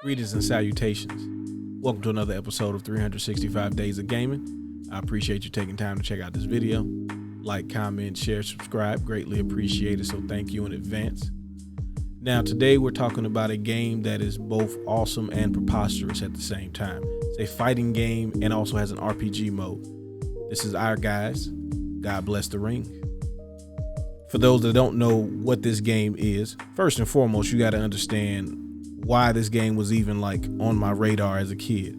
Greetings and salutations. Welcome to another episode of 365 Days of Gaming. I appreciate you taking time to check out this video. Like, comment, share, subscribe. Greatly appreciate it, so thank you in advance. Now, today we're talking about a game that is both awesome and preposterous at the same time. It's a fighting game and also has an RPG mode. This is Ehrgeiz. God bless the ring. For those that don't know what this game is, first and foremost, you got to understand why this game was even like on my radar as a kid.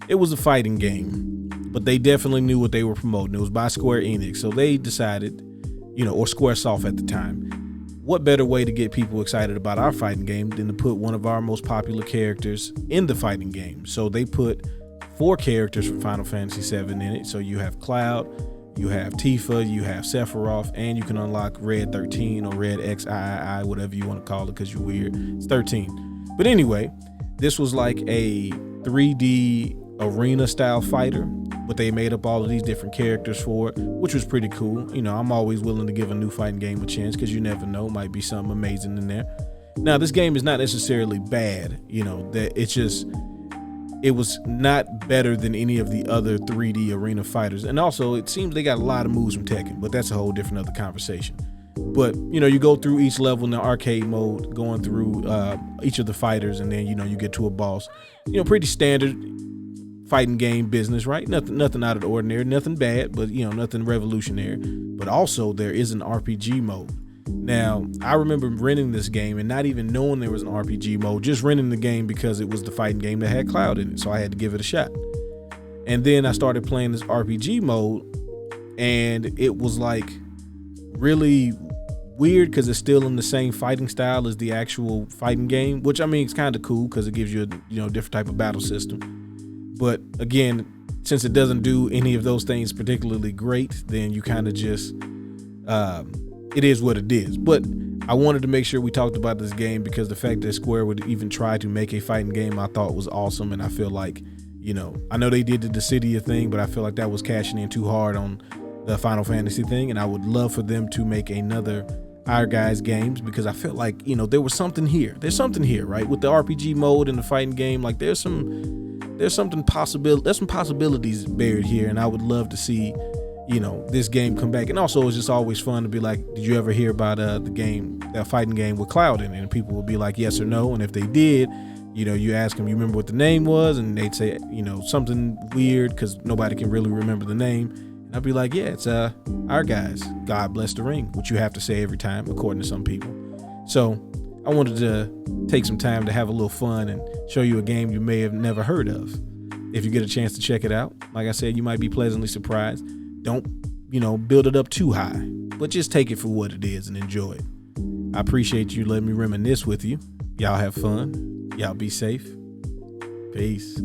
It was a fighting game, but they definitely knew what they were promoting. It was by Square Enix, so they decided, or Squaresoft at the time, what better way to get people excited about our fighting game than to put one of our most popular characters in the fighting game. So they put 4 characters from Final Fantasy VII in it. So you have Cloud, you have Tifa, you have Sephiroth, and you can unlock Red 13 or Red XIII, whatever you want to call it because you're weird. It's 13. But anyway, this was like a 3D arena style fighter, but they made up all of these different characters for it, which was pretty cool. I'm always willing to give a new fighting game a chance because you never know, might be something amazing in there. Now, this game is not necessarily bad, that it was not better than any of the other 3D arena fighters. And also, it seems they got a lot of moves from Tekken, but that's a whole different other conversation. But, you go through each level in the arcade mode, going through each of the fighters, and then, you get to a boss. Pretty standard fighting game business, right? Nothing out of the ordinary, nothing bad, but, nothing revolutionary. But also, there is an RPG mode. Now, I remember renting this game and not even knowing there was an RPG mode, just renting the game because it was the fighting game that had Cloud in it, so I had to give it a shot. And then I started playing this RPG mode, and it was like really weird because it's still in the same fighting style as the actual fighting game, which it's kind of cool because it gives you a different type of battle system. But again, since it doesn't do any of those things particularly great, then you kind of just it is what it is. But I wanted to make sure we talked about this game because the fact that Square would even try to make a fighting game I thought was awesome. And I feel like, I know they did the Dissidia thing, but I feel like that was cashing in too hard on the Final Fantasy thing. And I would love for them to make another Ehrgeiz games because I felt like, there was something here. There's something here, right? With the RPG mode and the fighting game, like there's some possibilities buried here. And I would love to see this game come back. And also it's just always fun to be like, did you ever hear about that fighting game with Cloud in it? And people would be like, yes or no. And if they did, you ask them, you remember what the name was? And they'd say, something weird because nobody can really remember the name. And I'd be like, yeah, it's Ehrgeiz. God bless the ring, which you have to say every time, according to some people. So I wanted to take some time to have a little fun and show you a game you may have never heard of. If you get a chance to check it out, like I said, you might be pleasantly surprised. Don't, build it up too high, but just take it for what it is and enjoy it. I appreciate you letting me reminisce with you. Y'all have fun. Y'all be safe. Peace.